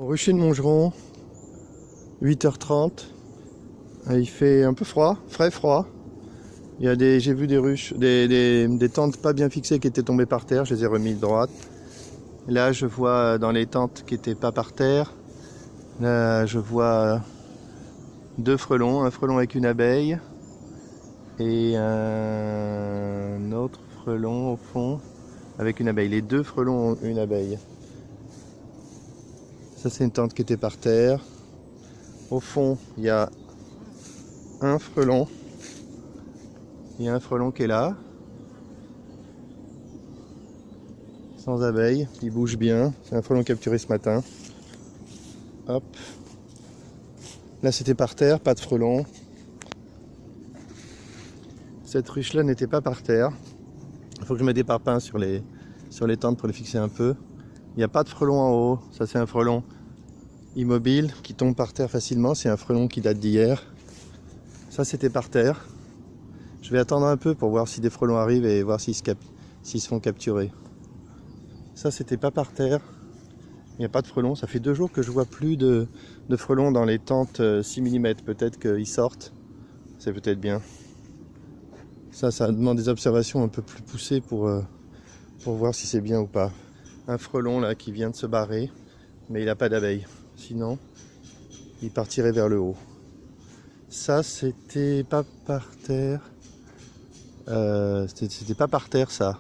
Rucher de Montgeron, 8h30. Il fait un peu froid, frais. J'ai vu des ruches, des tentes pas bien fixées qui étaient tombées par terre, je les ai remis de droite. Là je vois dans les tentes qui étaient pas par terre, là je vois deux frelons, un frelon avec une abeille et un autre frelon au fond avec une abeille. Les deux frelons ont une abeille. Ça c'est une tente qui était par terre. Au fond il y a un frelon. Il y a un frelon qui est là, sans abeille, il bouge bien. C'est un frelon capturé ce matin. Hop. Là c'était par terre, pas de frelon. Cette ruche là n'était pas par terre. Il faut que je mette des parpaings sur les tentes pour les fixer un peu. Il n'y a pas de frelon en haut, ça c'est un frelon immobile qui tombe par terre facilement. C'est un frelon qui date d'hier. Ça c'était par terre. Je vais attendre un peu pour voir si des frelons arrivent et voir s'ils se font capturer. Ça c'était pas par terre. Il n'y a pas de frelons. Ça fait 2 jours que je vois plus de frelons dans les tentes 6 mm. Peut-être qu'ils sortent. C'est peut-être bien. Ça demande des observations un peu plus poussées pour voir si c'est bien ou pas. Un frelon là qui vient de se barrer, mais il n'a pas d'abeille. Sinon, il partirait vers le haut. Ça c'était pas par terre. C'était pas par terre ça.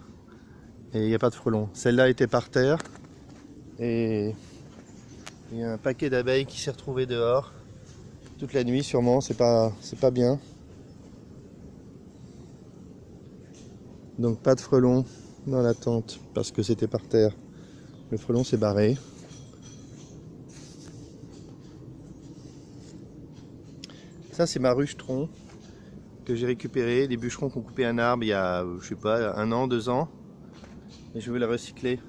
Et il n'y a pas de frelons. Celle-là était par terre. Et il y a un paquet d'abeilles qui s'est retrouvé dehors. Toute la nuit sûrement, c'est pas bien. Donc pas de frelons dans la tente parce que c'était par terre. Le frelon s'est barré. Ça c'est ma ruche tronc que j'ai récupérée. Des bûcherons qui ont coupé un arbre il y a, je sais pas, 1 an, 2 ans. Et je vais la recycler.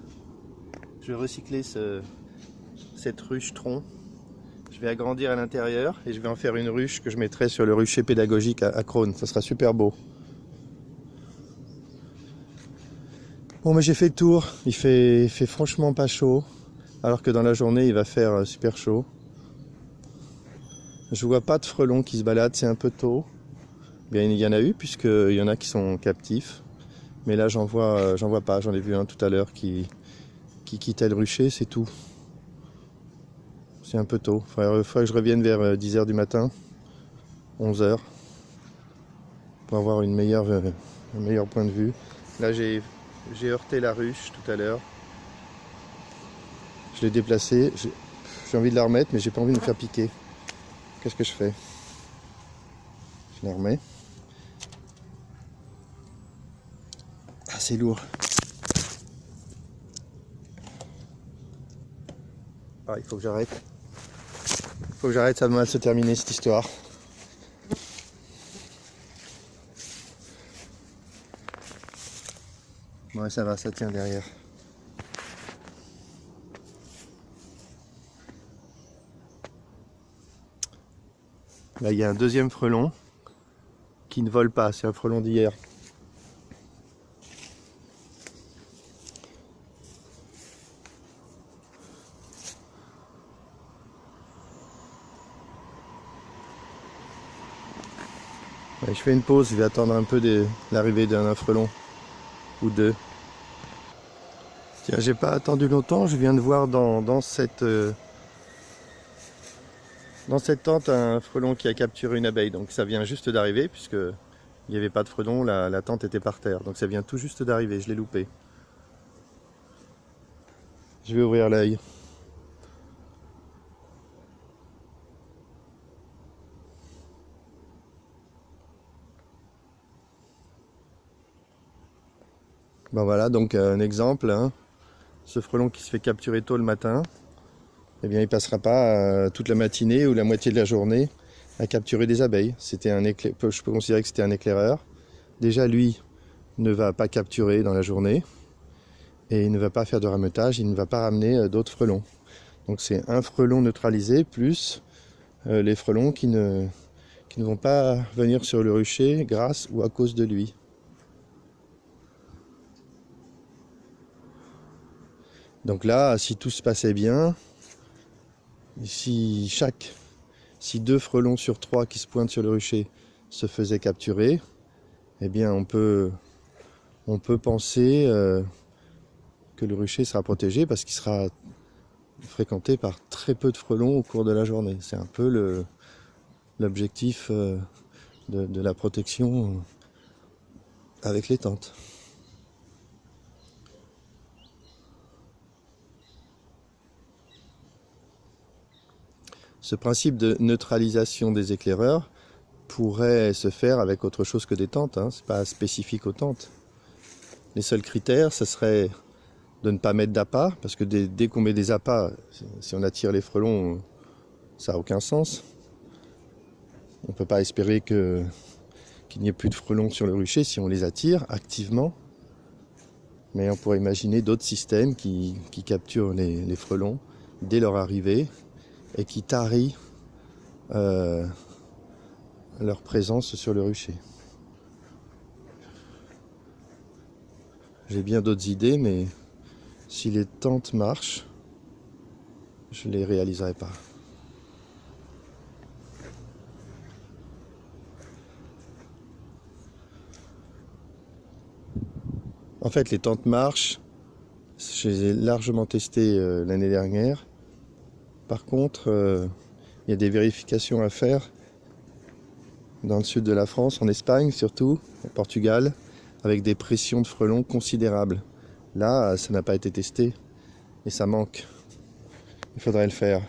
Je vais recycler cette ruche tronc. Je vais agrandir à l'intérieur et je vais en faire une ruche que je mettrai sur le rucher pédagogique à Crosne. Ça sera super beau. Bon, mais j'ai fait le tour. Il fait franchement pas chaud. Alors que dans la journée il va faire super chaud. Je vois pas de frelons qui se baladent, c'est un peu tôt. Bien, il y en a eu puisqu'il y en a qui sont captifs. Mais là j'en vois pas. J'en ai vu un tout à l'heure qui quittait le rucher, c'est tout. C'est un peu tôt. Il faudrait que je revienne vers 10h du matin, 11h, pour avoir un meilleur point de vue. Là j'ai heurté la ruche tout à l'heure. Je l'ai déplacée. J'ai envie de la remettre, mais j'ai pas envie de me faire piquer. Qu'est-ce que je fais? Je la remets. Ah, c'est lourd. Ah, il faut que j'arrête. Ça va mal se terminer cette histoire. Ouais, ça va, ça tient derrière. Là, il y a un deuxième frelon qui ne vole pas. C'est un frelon d'hier. Ouais, je fais une pause, je vais attendre un peu l'arrivée d'un frelon ou deux. Tiens, j'ai pas attendu longtemps, je viens de voir dans cette tente un frelon qui a capturé une abeille. Donc ça vient juste d'arriver puisque il n'y avait pas de frelon, la tente était par terre. Donc ça vient tout juste d'arriver, je l'ai loupé. Je vais ouvrir l'œil. Bon voilà, donc un exemple, hein. Ce frelon qui se fait capturer tôt le matin, eh bien il passera pas toute la matinée ou la moitié de la journée à capturer des abeilles. Je peux considérer que c'était un éclaireur. Déjà lui ne va pas capturer dans la journée et il ne va pas faire de rameutage, il ne va pas ramener d'autres frelons. Donc c'est un frelon neutralisé plus les frelons qui ne vont pas venir sur le rucher grâce ou à cause de lui. Donc là, si tout se passait bien, Si 2 frelons sur 3 qui se pointent sur le rucher se faisaient capturer, eh bien on peut penser que le rucher sera protégé parce qu'il sera fréquenté par très peu de frelons au cours de la journée. C'est un peu l'objectif de la protection avec les tentes. Ce principe de neutralisation des éclaireurs pourrait se faire avec autre chose que des tentes, hein. C'est pas spécifique aux tentes. Les seuls critères, ce serait de ne pas mettre d'appât, parce que dès qu'on met des appâts, si on attire les frelons, ça n'a aucun sens. On ne peut pas espérer qu'il n'y ait plus de frelons sur le rucher si on les attire activement. Mais on pourrait imaginer d'autres systèmes qui capturent les frelons dès leur arrivée et qui tarient leur présence sur le rucher. J'ai bien d'autres idées, mais si les tentes marchent, je ne les réaliserai pas. En fait, les tentes marchent. Je les ai largement testées l'année dernière. Par contre, il y a des vérifications à faire dans le sud de la France, en Espagne surtout, au Portugal, avec des pressions de frelons considérables. Là, ça n'a pas été testé et ça manque. Il faudrait le faire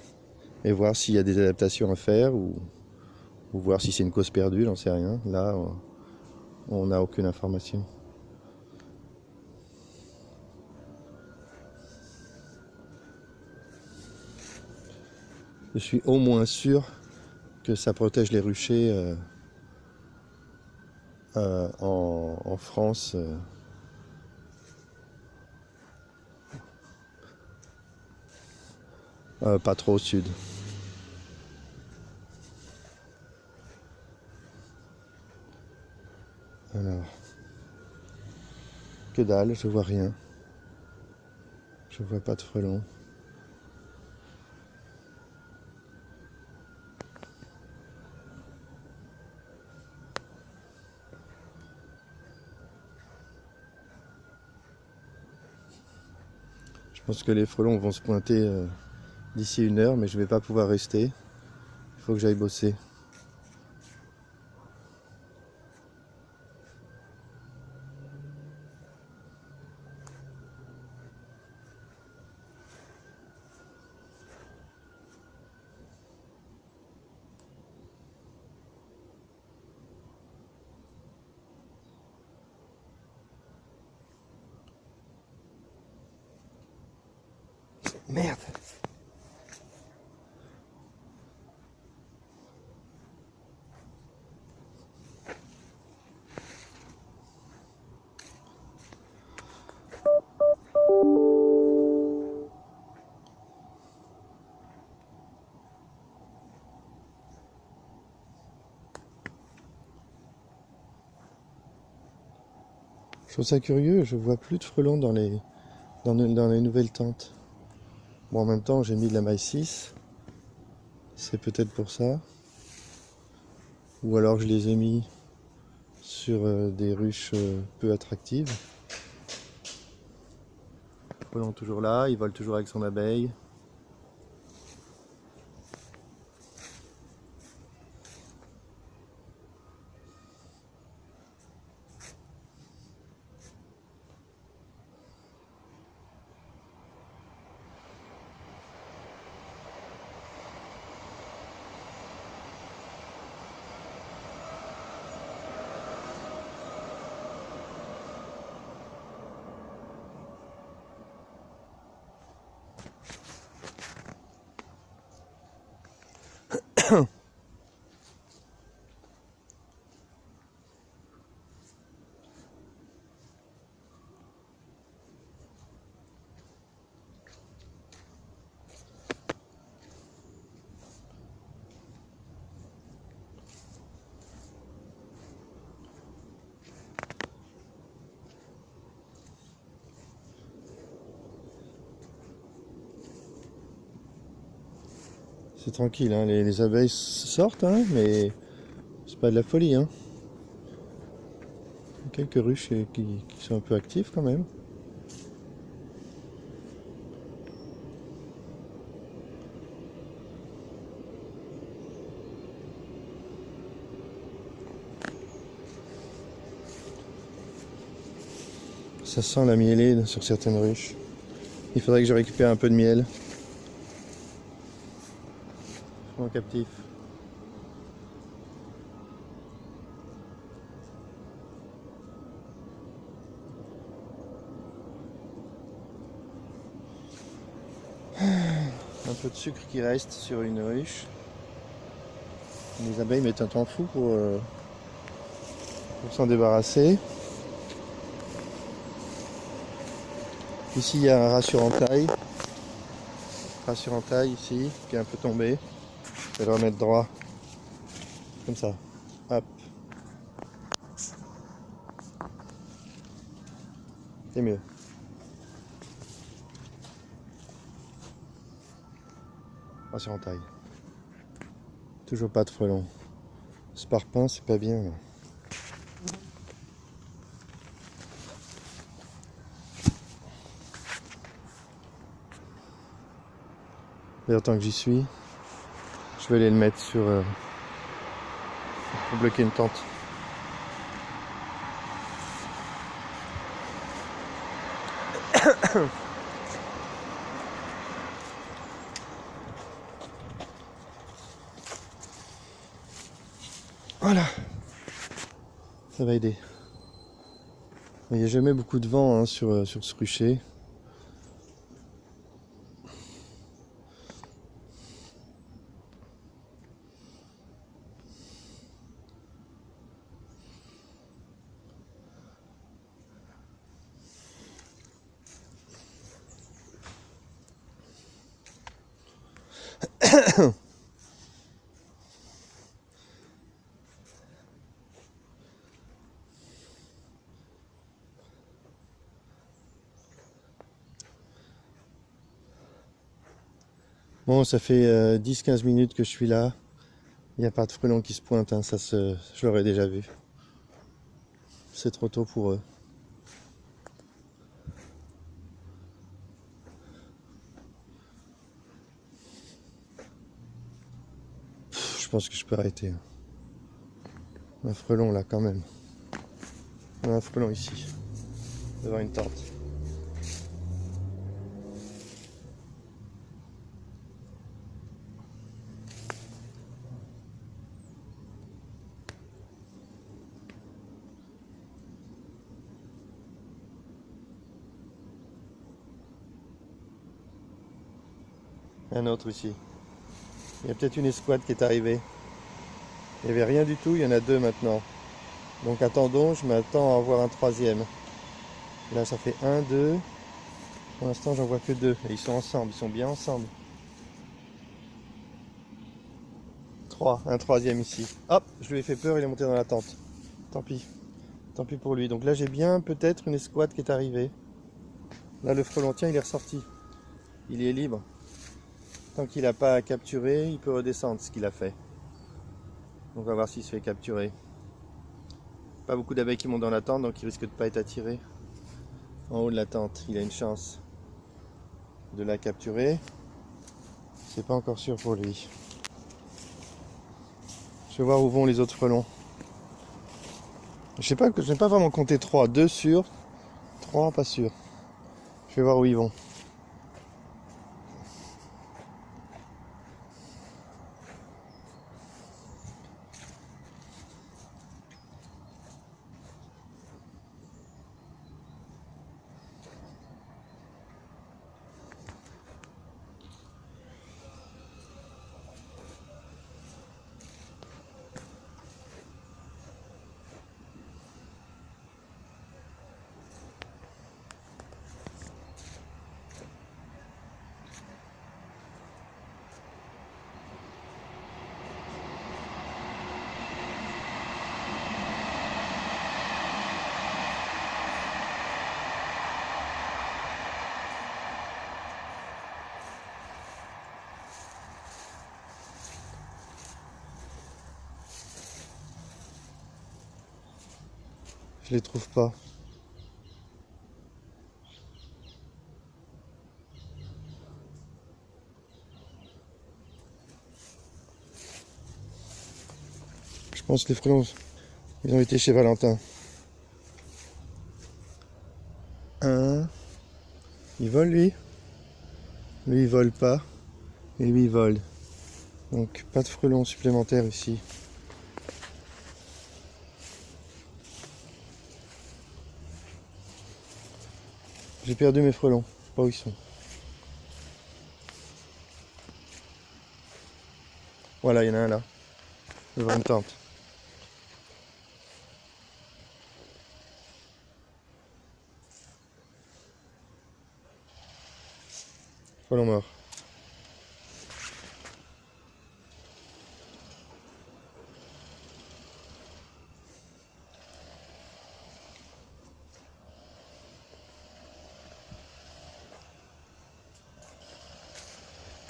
et voir s'il y a des adaptations à faire ou voir si c'est une cause perdue, j'en sais rien. Là, on n'a aucune information. Je suis au moins sûr que ça protège les ruchers en France. Pas trop au sud. Alors, que dalle, je vois rien. Je vois pas de frelons. Je pense que les frelons vont se pointer d'ici 1 heure, mais je vais pas pouvoir rester. Il faut que j'aille bosser. Merde! Je trouve ça curieux, je vois plus de frelons dans les nouvelles tentes. Bon, en même temps, j'ai mis de la maille 6. C'est peut-être pour ça. Ou alors je les ai mis sur des ruches peu attractives. Le frelon toujours là, il vole toujours avec son abeille. C'est tranquille, hein. Les abeilles sortent, hein, mais c'est pas de la folie. Hein. Quelques ruches qui sont un peu actives quand même. Ça sent la mielée sur certaines ruches. Il faudrait que je récupère un peu de miel. Frelon captif. Un peu de sucre qui reste sur une ruche. Les abeilles mettent un temps fou pour s'en débarrasser. Ici il y a un rat sur entaille. Rat sur entaille ici, qui est un peu tombé. Je vais le remettre droit. Comme ça. Hop. C'est mieux. Rat sur entaille. Toujours pas de frelons. Ce parpaing, c'est pas bien. Là. D'ailleurs, tant que j'y suis, je vais aller le mettre sur pour bloquer une tente. Voilà, ça va aider. Il n'y a jamais beaucoup de vent hein, sur ce rucher. Bon, ça fait 10-15 minutes que je suis là. Il n'y a pas de frelons qui se pointent, hein. Je l'aurais déjà vu. C'est trop tôt pour eux. Je pense que je peux arrêter. Un frelon là quand même. Un frelon ici. Devant une tente. Un autre ici. Il y a peut-être une escouade qui est arrivée. Il n'y avait rien du tout, il y en a deux maintenant. Donc attendons, je m'attends à en voir un troisième. Là ça fait 1, 2. Pour l'instant j'en vois que 2. Et ils sont ensemble, ils sont bien ensemble. 3, un troisième ici. Hop, je lui ai fait peur, il est monté dans la tente. Tant pis. Tant pis pour lui. Donc là j'ai bien peut-être une escouade qui est arrivée. Là le frelon, tiens, il est ressorti. Il est libre. Tant qu'il n'a pas capturé, il peut redescendre ce qu'il a fait. Donc on va voir s'il se fait capturer. Pas beaucoup d'abeilles qui montent dans la tente, donc il risque de ne pas être attiré. En haut de la tente, il a une chance de la capturer. C'est pas encore sûr pour lui. Je vais voir où vont les autres frelons. Je n'ai pas vraiment compté 3. 2 sûrs, 3 pas sûr. Je vais voir où ils vont. Je les trouve pas. Je pense que les frelons, ils ont été chez Valentin. Un. Il vole lui. Lui il vole pas. Et lui il vole. Donc pas de frelons supplémentaires ici. J'ai perdu mes frelons. Je sais pas où ils sont. Voilà, il y en a un là. Devant une tente. Frelon mort.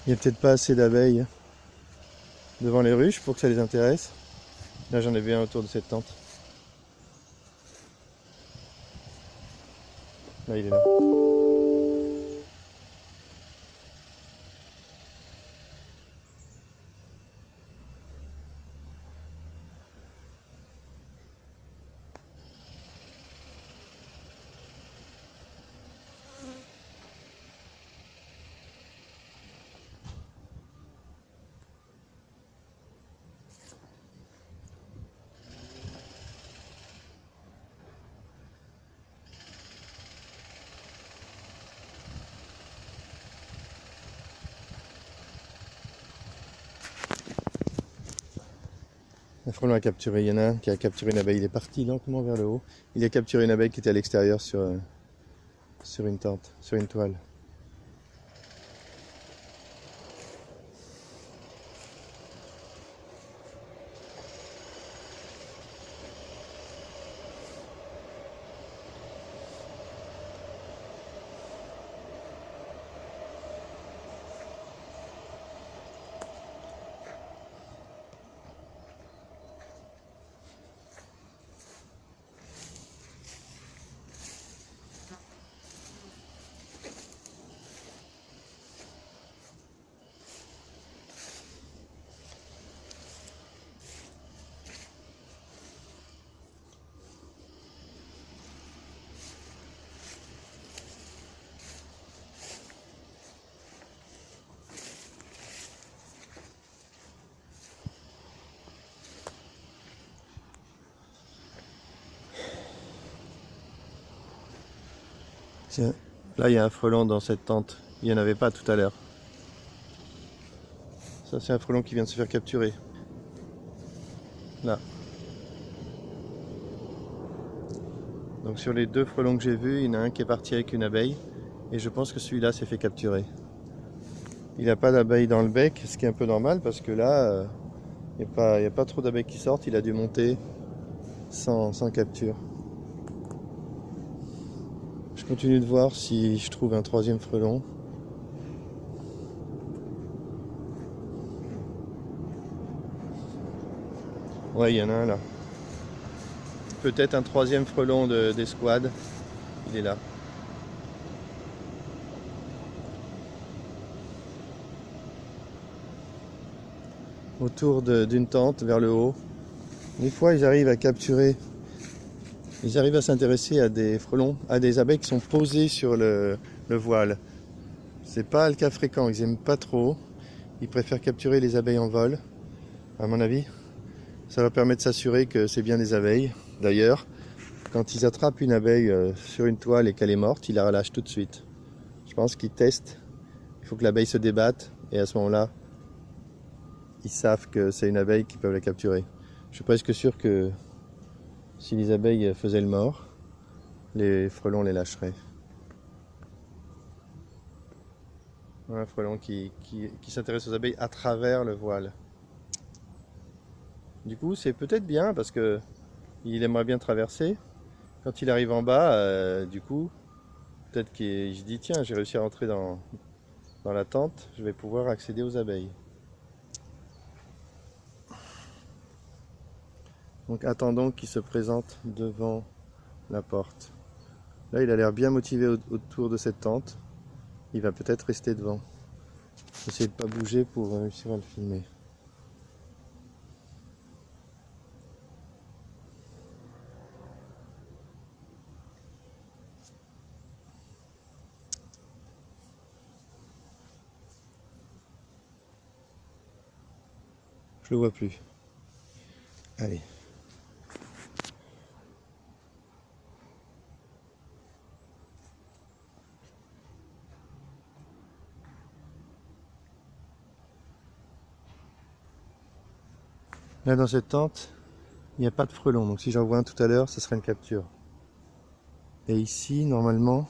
Il n'y a peut-être pas assez d'abeilles devant les ruches pour que ça les intéresse. Là j'en ai vu un autour de cette tente. Là il est là. Un frelon a capturé, il y en a un qui a capturé une abeille, il est parti lentement vers le haut. Il a capturé une abeille qui était à l'extérieur sur une tente, sur une toile. Tiens, là il y a un frelon dans cette tente, il n'y en avait pas tout à l'heure. Ça c'est un frelon qui vient de se faire capturer. Là. Donc sur les deux frelons que j'ai vus, il y en a un qui est parti avec une abeille. Et je pense que celui-là s'est fait capturer. Il n'a pas d'abeille dans le bec, ce qui est un peu normal parce que là, il n'y a pas trop d'abeilles qui sortent. Il a dû monter sans capture. Je continue de voir si je trouve un troisième frelon. Ouais, il y en a un là. Peut-être un troisième frelon d'escouade. Il est là. Autour d'une tente vers le haut. Des fois, ils arrivent à capturer. Ils arrivent à s'intéresser à des frelons, à des abeilles qui sont posées sur le voile. C'est pas le cas fréquent, ils aiment pas trop. Ils préfèrent capturer les abeilles en vol, à mon avis. Ça leur permet de s'assurer que c'est bien des abeilles. D'ailleurs, quand ils attrapent une abeille sur une toile et qu'elle est morte, ils la relâchent tout de suite. Je pense qu'ils testent. Il faut que l'abeille se débatte et à ce moment-là, ils savent que c'est une abeille qu'ils peuvent la capturer. Je suis presque sûr que si les abeilles faisaient le mort, les frelons les lâcheraient. Un frelon qui s'intéresse aux abeilles à travers le voile. Du coup, c'est peut-être bien parce que il aimerait bien traverser. Quand il arrive en bas, du coup, peut-être qu'il se dit tiens, j'ai réussi à rentrer dans la tente, je vais pouvoir accéder aux abeilles. Donc attendons qu'il se présente devant la porte. Là, il a l'air bien motivé autour de cette tente. Il va peut-être rester devant. Essayer de ne pas bouger pour réussir à le filmer. Je le vois plus. Allez. Là, dans cette tente, il n'y a pas de frelon. Donc si j'en vois un tout à l'heure, ce sera une capture. Et ici, normalement,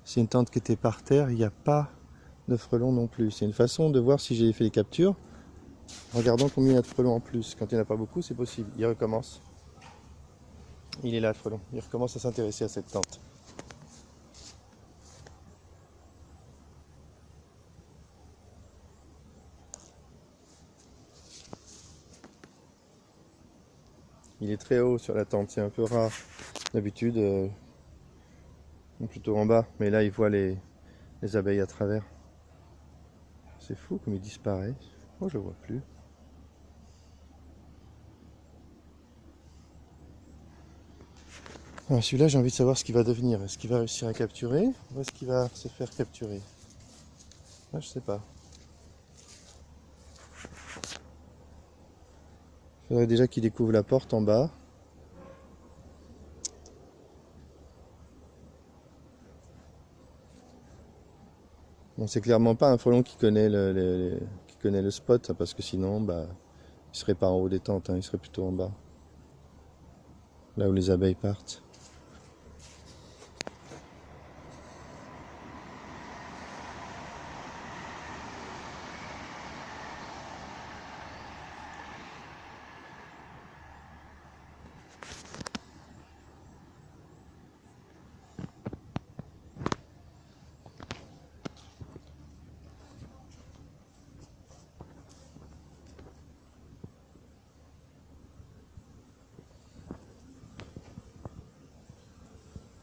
c'est une tente qui était par terre. Il n'y a pas de frelon non plus. C'est une façon de voir si j'ai fait les captures. Regardons combien il y a de frelons en plus. Quand il n'y en a pas beaucoup, c'est possible. Il recommence. Il est là, le frelon. Il recommence à s'intéresser à cette tente. Il est très haut sur la tente. C'est un peu rare. D'habitude, plutôt en bas. Mais là, il voit les abeilles à travers. C'est fou comme il disparaît. Moi, je ne vois plus. Celui-là, j'ai envie de savoir ce qu'il va devenir. Est-ce qu'il va réussir à capturer ou est-ce qu'il va se faire capturer? Là, je sais pas. Il faudrait déjà qu'il découvre la porte en bas. Bon, c'est clairement pas un frelon qui connaît le spot, parce que sinon, il serait pas en haut des tentes, il serait plutôt en bas. Là où les abeilles partent.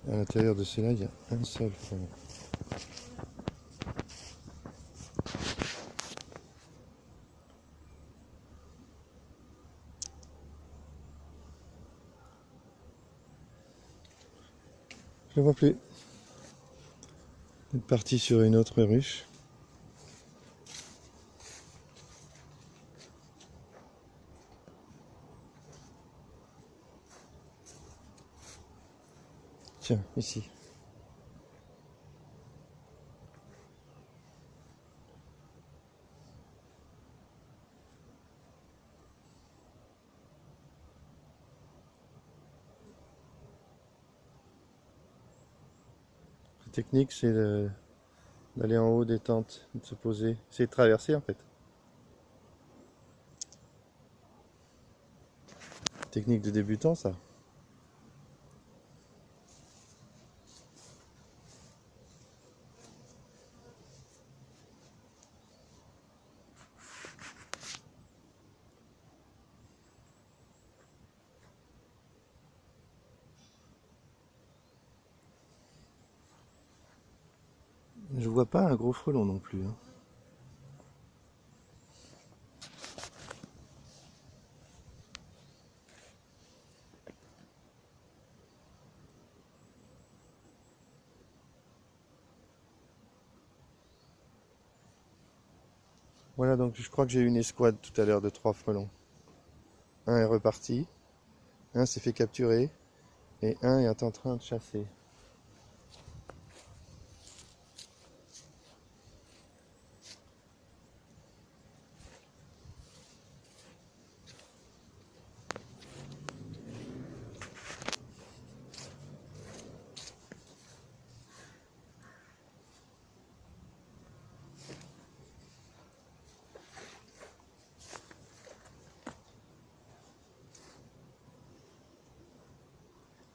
À l'intérieur de cela, il y a un seul frelon. Je le vois plus. Il est parti sur une autre ruche. Tiens, ici. La technique, c'est d'aller en haut des tentes, de se poser. C'est de traverser en fait. Technique de débutant, ça. Je vois pas un gros frelon non plus. Voilà, donc je crois que j'ai eu une escouade tout à l'heure de 3 frelons. Un est reparti, un s'est fait capturer et un est en train de chasser.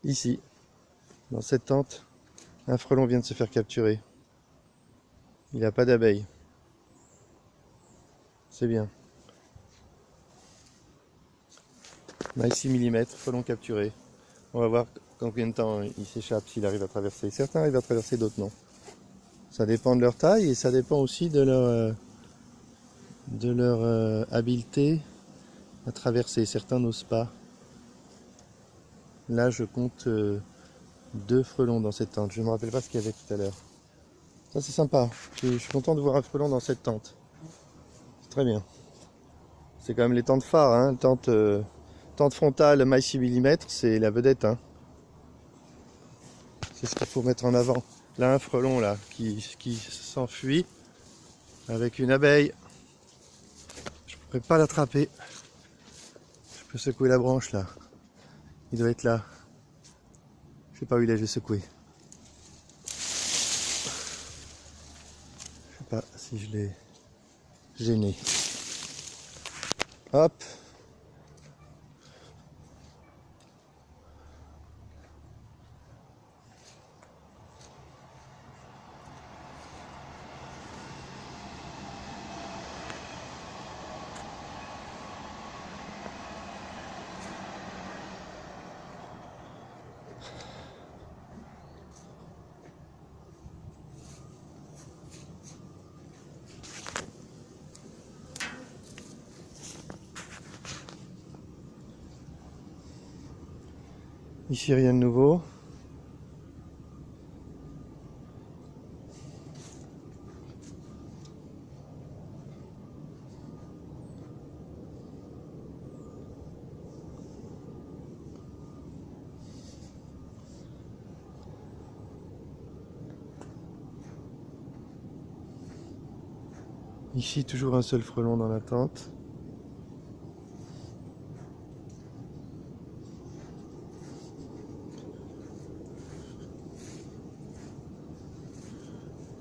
Ici, dans cette tente, un frelon vient de se faire capturer. Il n'a pas d'abeille. C'est bien. Nice 6 mm, frelon capturé. On va voir combien de temps il s'échappe, s'il arrive à traverser. Certains arrivent à traverser, d'autres non. Ça dépend de leur taille et ça dépend aussi de leur habileté à traverser. Certains n'osent pas. Là, je compte 2 frelons dans cette tente. Je ne me rappelle pas ce qu'il y avait tout à l'heure. Ça, c'est sympa. Je suis content de voir un frelon dans cette tente. C'est très bien. C'est quand même les tentes phares. Hein. Tente frontale, maille 6 mm, c'est la vedette. Hein. C'est ce qu'il faut mettre en avant. Là, un frelon là, qui s'enfuit avec une abeille. Je ne pourrais pas l'attraper. Je peux secouer la branche là. Il doit être là. Je sais pas où il est, je vais secouer. Je sais pas si je l'ai gêné. Hop. Ici rien de nouveau. Ici toujours un seul frelon dans la tente.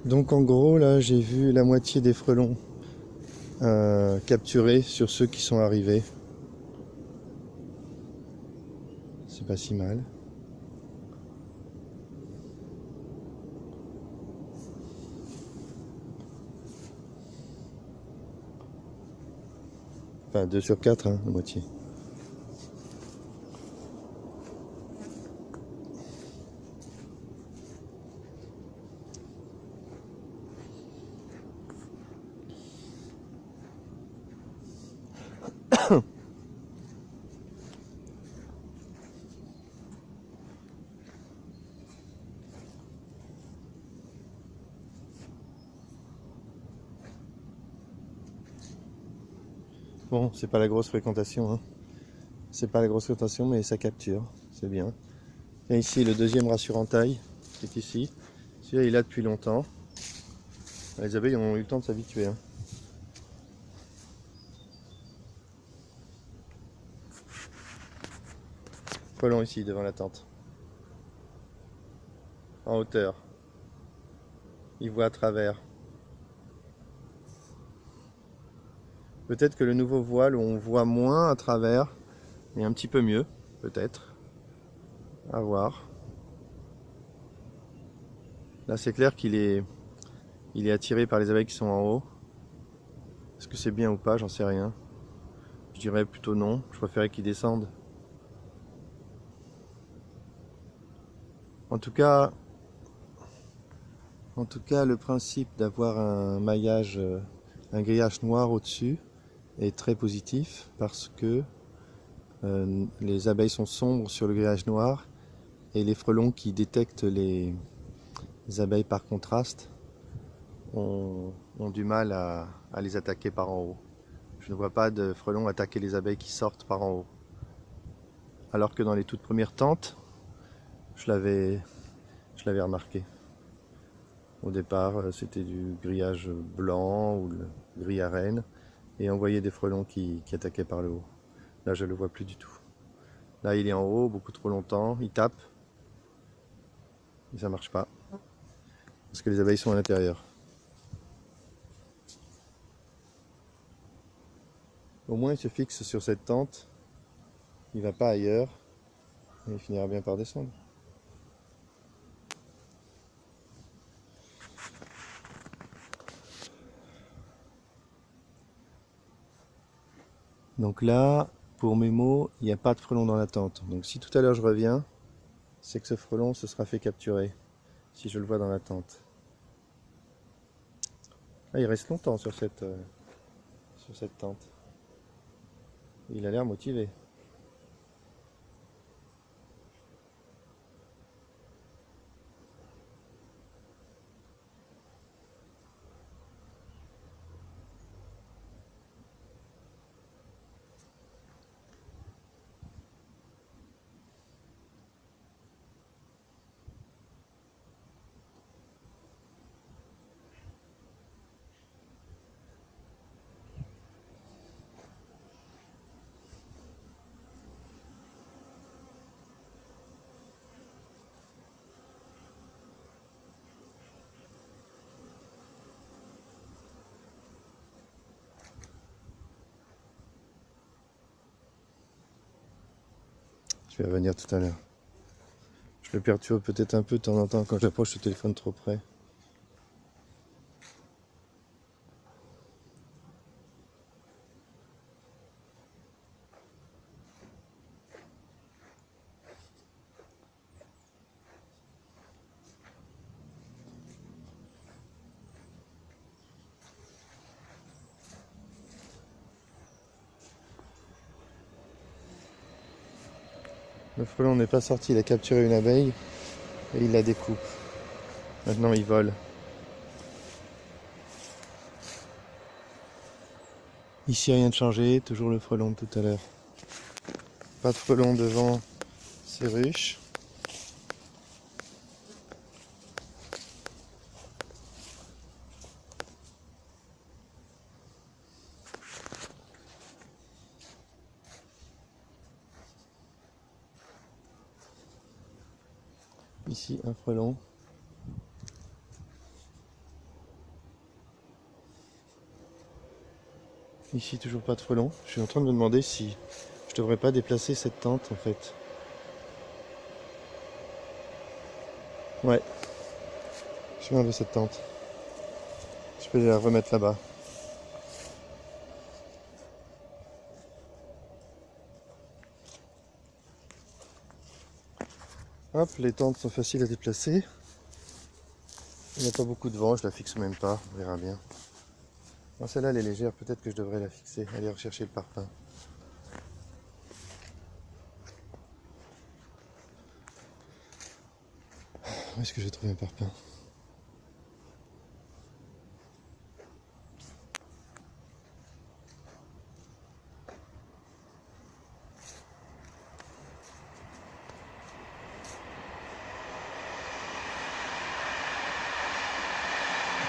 Donc en gros là j'ai vu la moitié des frelons capturés sur ceux qui sont arrivés. C'est pas si mal. Enfin 2 sur 4, hein, la moitié. Bon, c'est pas la grosse fréquentation, hein. C'est pas la grosse fréquentation, mais ça capture, c'est bien. Et ici le deuxième rassurentail qui est ici. Celui-là il est là depuis longtemps. Les abeilles ont eu le temps de s'habituer. Hein. Frelon ici devant la tente. En hauteur. Il voit à travers. Peut-être que le nouveau voile où on voit moins à travers est un petit peu mieux, peut-être. À voir. Là c'est clair il est attiré par les abeilles qui sont en haut. Est-ce que c'est bien ou pas? J'en sais rien. Je dirais plutôt non. Je préférais qu'il descende. En tout cas, le principe d'avoir un maillage, un grillage noir au-dessus est très positif parce que les abeilles sont sombres sur le grillage noir et les frelons qui détectent les abeilles par contraste ont du mal à les attaquer par en haut. Je ne vois pas de frelons attaquer les abeilles qui sortent par en haut. Alors que dans les toutes premières tentes, je l'avais remarqué. Au départ, c'était du grillage blanc ou le gris à reine et on voyait des frelons qui attaquaient par le haut. Là, je ne le vois plus du tout. Là, il est en haut beaucoup trop longtemps, il tape et ça marche pas parce que les abeilles sont à l'intérieur. Au moins, il se fixe sur cette tente, il va pas ailleurs et il finira bien par descendre. Donc là, pour mes mots, il n'y a pas de frelons dans la tente. Donc si tout à l'heure je reviens, c'est que ce frelon se sera fait capturer, si je le vois dans la tente. Ah, il reste longtemps sur cette tente. Il a l'air motivé. Je vais revenir tout à l'heure. Je le perturbe peut-être un peu de temps en temps quand j'approche le téléphone trop près. Le frelon n'est pas sorti, il a capturé une abeille et il la découpe. Maintenant il vole. Ici rien de changé, toujours le frelon de tout à l'heure. Pas de frelon devant ces ruches. Ici un frelon. Ici toujours pas de frelon. Je suis en train de me demander si je devrais pas déplacer cette tente en fait. Ouais. Je vais enlever cette tente. Je peux la remettre là-bas. Hop, les tentes sont faciles à déplacer. Il n'y a pas beaucoup de vent, je la fixe même pas, on verra bien. Bon, celle-là elle est légère, peut-être que je devrais la fixer, aller rechercher le parpaing. Où est-ce que j'ai trouvé un parpaing?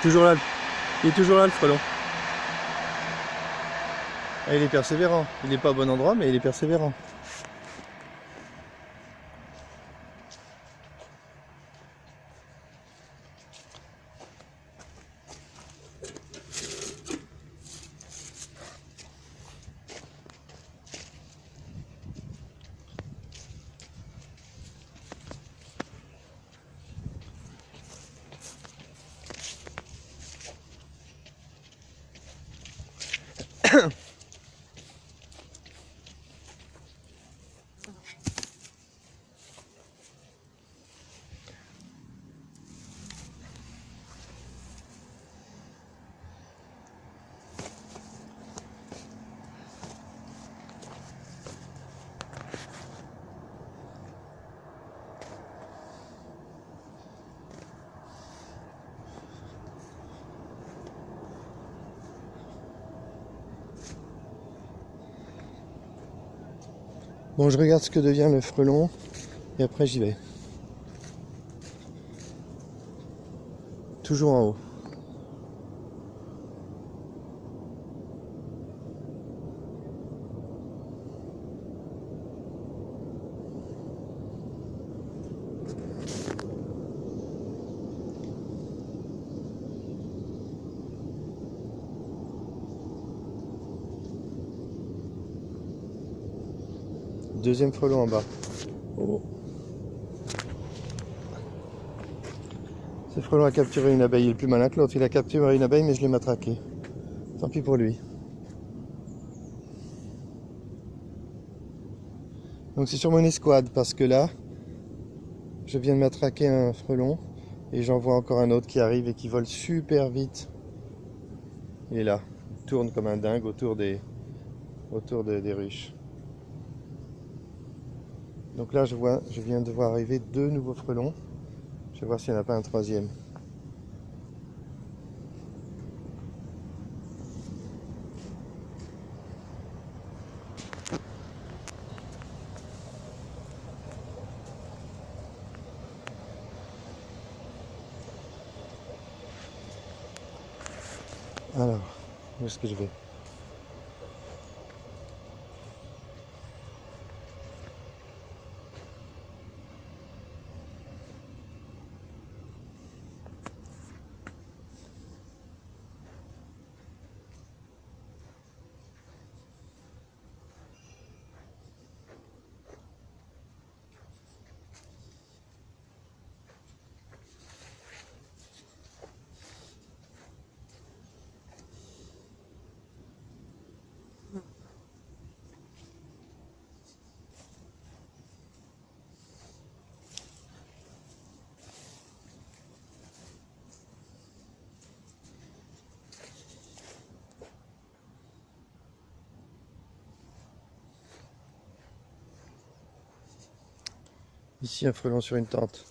Toujours là, il est toujours là le frelon. Ah, il est persévérant. Il n'est pas au bon endroit, mais il est persévérant. Bon, je regarde ce que devient le frelon et après j'y vais. Toujours en haut. Deuxième frelon en bas. Oh. Ce frelon a capturé une abeille, il est plus malin que l'autre. Il a capturé une abeille mais je l'ai matraqué. Tant pis pour lui. Donc c'est sur mon escouade parce que là, Je viens de m'attraquer un frelon et j'en vois encore un autre qui arrive et qui vole super vite. Il est là, il tourne comme un dingue des ruches. Donc là, je viens de voir arriver 2 nouveaux frelons. Je vais voir s'il n'y en a pas un troisième. Alors, où est-ce que je vais? Ici, un frelon sur une tente.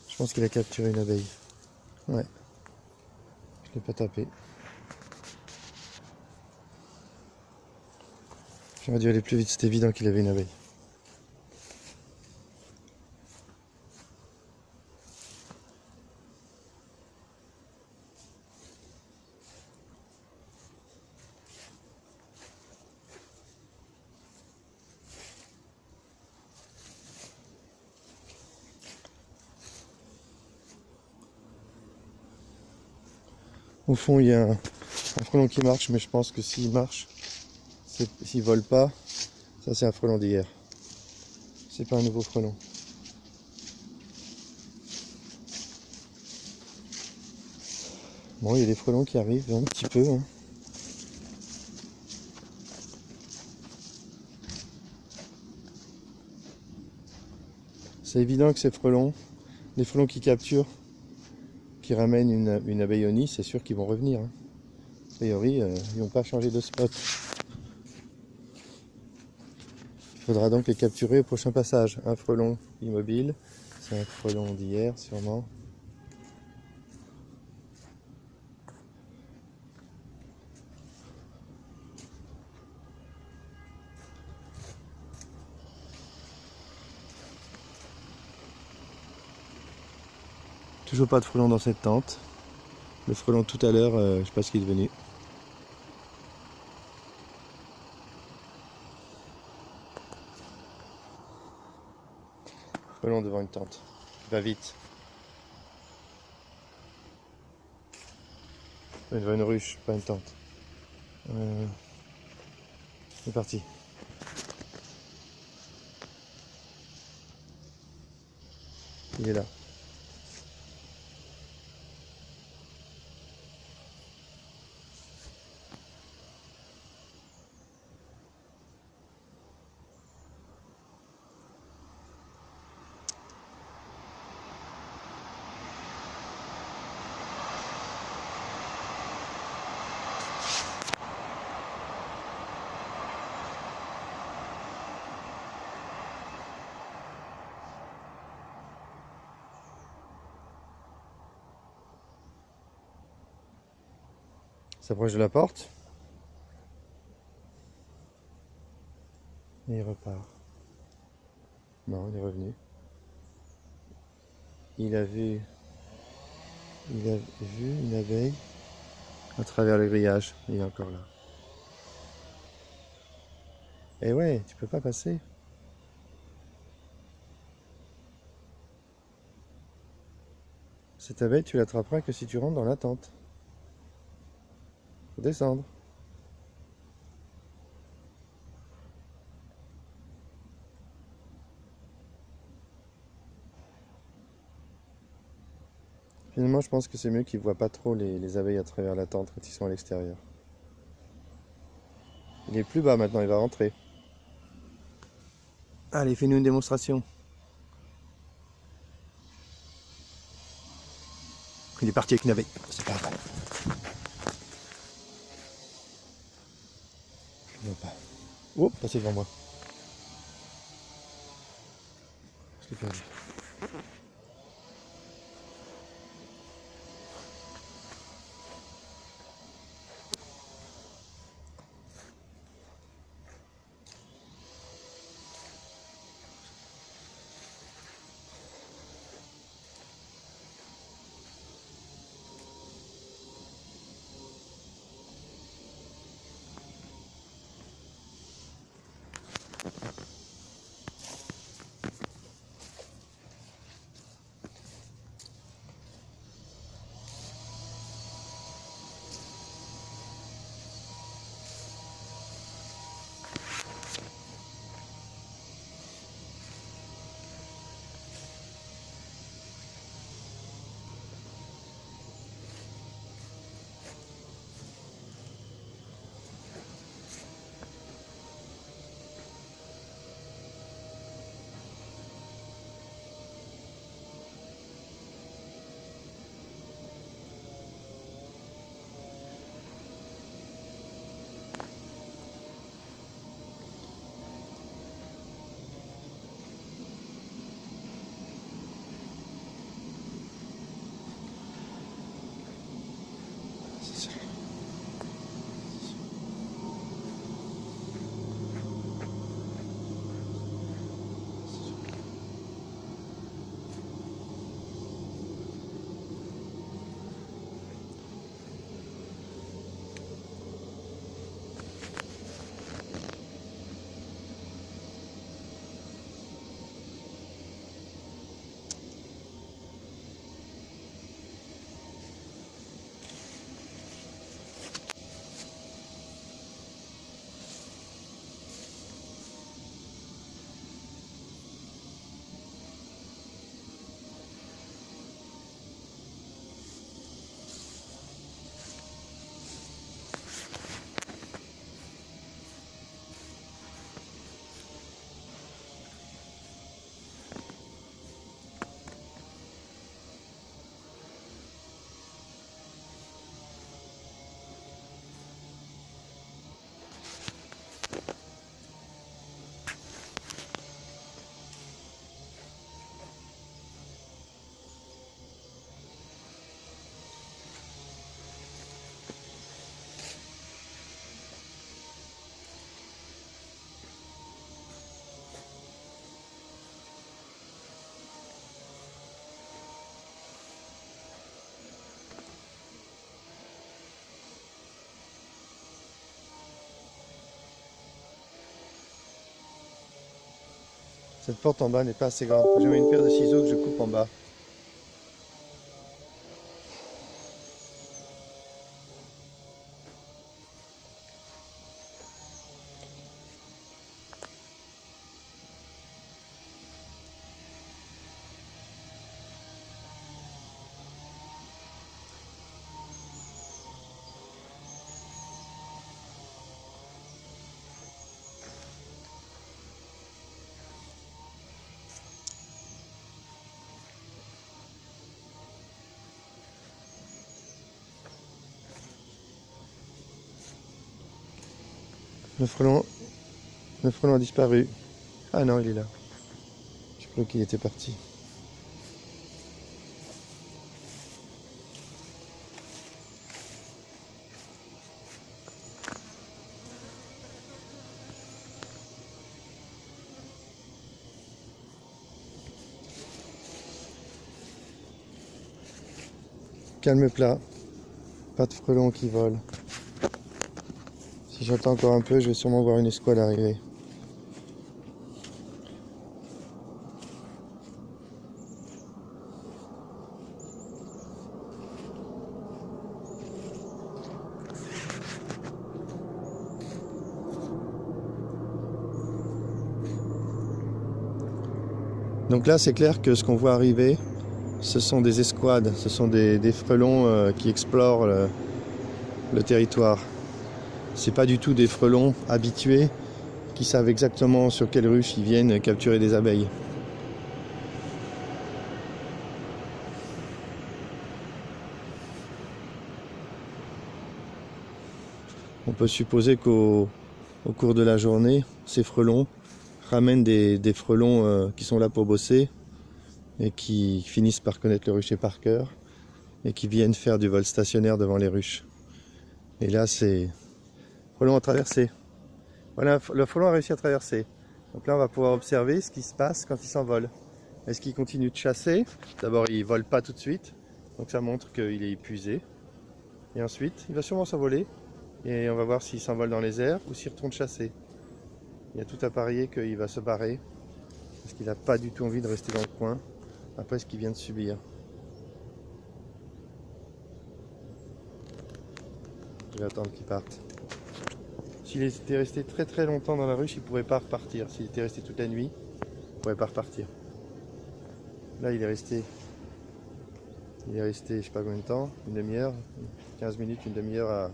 Je pense qu'il a capturé une abeille. Ouais, je l'ai pas tapé. J'aurais dû aller plus vite, c'était évident qu'il avait une abeille. Au fond, il y a un frelon qui marche, mais je pense que s'il marche, s'il vole pas, ça c'est un frelon d'hier. C'est pas un nouveau frelon. Bon, il y a des frelons qui arrivent un petit peu. Hein. C'est évident que ces frelons, les frelons qui capturent, qui ramènent une abeille au nid, c'est sûr qu'ils vont revenir. Hein. A priori, ils n'ont pas changé de spot. Il faudra donc les capturer au prochain passage. Un frelon immobile, c'est un frelon d'hier sûrement. Toujours pas de frelon dans cette tente. Le frelon tout à l'heure, je sais pas ce qu'il est devenu. Frelon devant une tente. Va vite. Devant une ruche, pas une tente. C'est parti. Il est là. Il s'approche de la porte. Et il repart. Non, il est revenu. Il a vu une abeille à travers le grillage. Il est encore là. Et ouais, tu peux pas passer. Cette abeille, tu l'attraperas que si tu rentres dans la tente. Faut descendre. Finalement, je pense que c'est mieux qu'ils voient pas trop les abeilles à travers la tente quand ils sont à l'extérieur. Il est plus bas maintenant, il va rentrer. Allez, fais-nous une démonstration. Il est parti avec une abeille, c'est pas grave. Je ne vois pas. Oh, passez devant moi. Je l'ai perdu. Cette porte en bas n'est pas assez grande. Je mets une paire de ciseaux que je coupe en bas. Le frelon a disparu. Ah non, il est là. Je crois qu'il était parti. Calme plat. Pas de frelons qui volent. Si j'attends encore un peu, je vais sûrement voir une escouade arriver. Donc là, c'est clair que ce qu'on voit arriver, ce sont des escouades, ce sont des frelons qui explorent le territoire. C'est pas du tout des frelons habitués qui savent exactement sur quelle ruche ils viennent capturer des abeilles. On peut supposer au cours de la journée, ces frelons ramènent des frelons qui sont là pour bosser et qui finissent par connaître le rucher par cœur et qui viennent faire du vol stationnaire devant les ruches. Et là, c'est frelon a traversé. Voilà, le frelon a réussi à traverser. Donc là, on va pouvoir observer ce qui se passe quand il s'envole. Est-ce qu'il continue de chasser? D'abord, il ne vole pas tout de suite, donc ça montre qu'il est épuisé. Et ensuite, il va sûrement s'envoler. Et on va voir s'il s'envole dans les airs ou s'il retourne chasser. Il y a tout à parier qu'il va se barrer, parce qu'il n'a pas du tout envie de rester dans le coin, après ce qu'il vient de subir. Je vais attendre qu'il parte. S'il était resté très très longtemps dans la ruche, il ne pourrait pas repartir. S'il était resté toute la nuit, il ne pourrait pas repartir. Là, il est resté, je sais pas combien de temps, une demi-heure, 15 minutes, une demi-heure à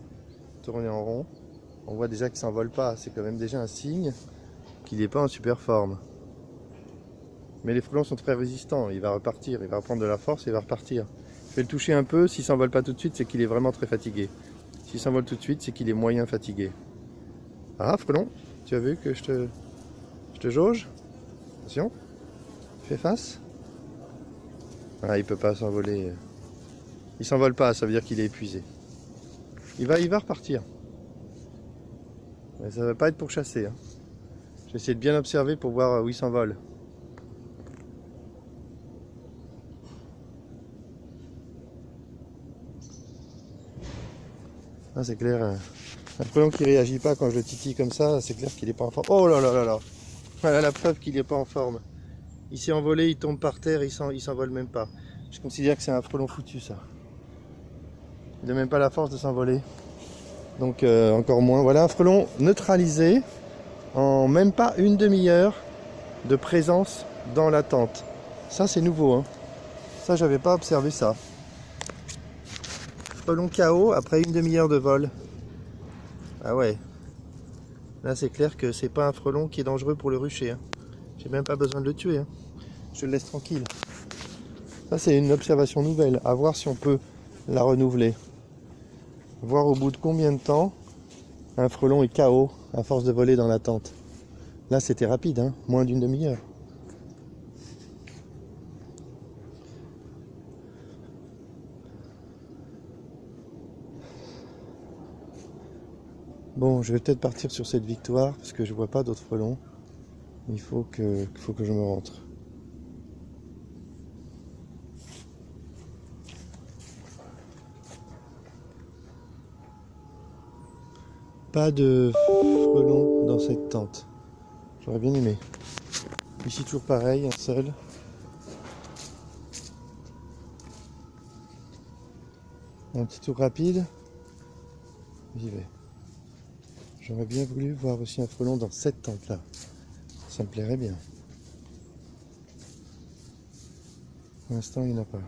tourner en rond. On voit déjà qu'il ne s'envole pas. C'est quand même déjà un signe qu'il n'est pas en super forme. Mais les frelons sont très résistants. Il va repartir, il va reprendre de la force et il va repartir. Je vais le toucher un peu. S'il ne s'envole pas tout de suite, c'est qu'il est vraiment très fatigué. S'il s'envole tout de suite, c'est qu'il est moyen fatigué. Ah, frelon, tu as vu que je te jauge? Attention, fais face. Ah, il peut pas s'envoler. Il s'envole pas, ça veut dire qu'il est épuisé. Il va repartir. Mais ça ne va pas être pour chasser. Hein. Je vais essayer de bien observer pour voir où il s'envole. Ah, c'est clair. Un frelon qui réagit pas quand je le titille comme ça, c'est clair qu'il n'est pas en forme. Oh là là là là! Voilà la preuve qu'il n'est pas en forme. Il s'est envolé, il tombe par terre, il s'envole même pas. Je considère que c'est un frelon foutu, ça. Il n'a même pas la force de s'envoler. Donc encore moins. Voilà un frelon neutralisé en même pas une demi-heure de présence dans la tente. Ça, c'est nouveau. Hein. Ça, j'avais pas observé ça. Frelon KO après une demi-heure de vol. Ah ouais. Là, c'est clair que c'est pas un frelon qui est dangereux pour le rucher. Hein. J'ai même pas besoin de le tuer. Hein. Je le laisse tranquille. Ça, c'est une observation nouvelle. À voir si on peut la renouveler. Voir au bout de combien de temps un frelon est KO à force de voler dans la tente. Là, c'était rapide, hein, moins d'une demi-heure. Bon, je vais peut-être partir sur cette victoire parce que je vois pas d'autres frelons. Il faut que je me rentre. Pas de frelons dans cette tente. J'aurais bien aimé. Ici, toujours pareil, un seul. Un petit tour rapide. J'y vais. J'aurais bien voulu voir aussi un frelon dans cette tente-là. Ça me plairait bien. Pour l'instant, il n'y en a pas.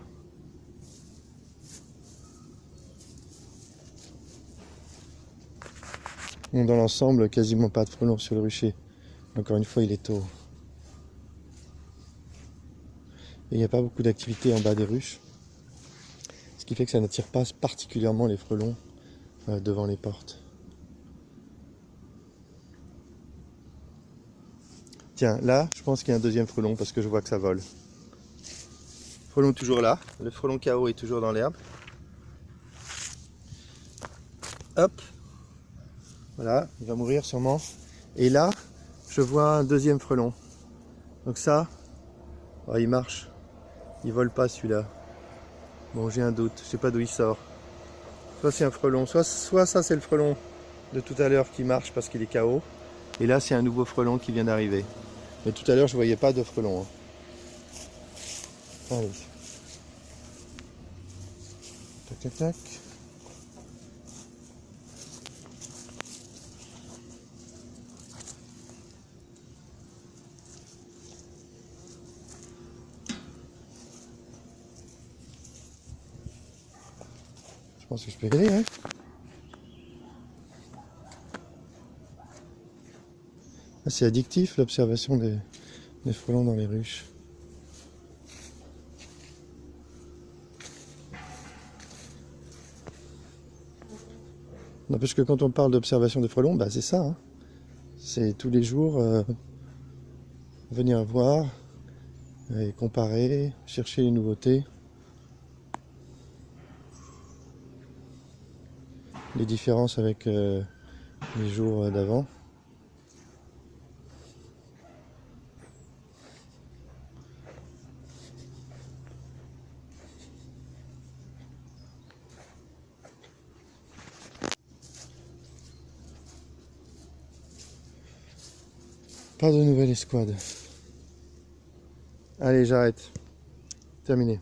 Bon, dans l'ensemble, quasiment pas de frelons sur le rucher. Encore une fois, il est tôt. Et il n'y a pas beaucoup d'activité en bas des ruches. Ce qui fait que ça n'attire pas particulièrement les frelons devant les portes. Tiens, là, je pense qu'il y a un deuxième frelon parce que je vois que ça vole. Frelon toujours là. Le frelon KO est toujours dans l'herbe. Hop. Voilà, il va mourir sûrement. Et là, je vois un deuxième frelon. Donc ça, oh, il marche. Il vole pas celui-là. Bon, j'ai un doute. Je sais pas d'où il sort. Soit c'est un frelon, soit ça c'est le frelon de tout à l'heure qui marche parce qu'il est KO. Et là, c'est un nouveau frelon qui vient d'arriver. Mais tout à l'heure, je voyais pas de frelon. Hein. Allez. Tac, tac, tac. Je pense que je peux y aller, hein. C'est addictif l'observation des frelons dans les ruches. N'empêche que quand on parle d'observation des frelons, bah c'est ça. Hein. C'est tous les jours venir voir et comparer, chercher les nouveautés, les différences avec les jours d'avant. Pas de nouvelle escouade. Allez, j'arrête. Terminé.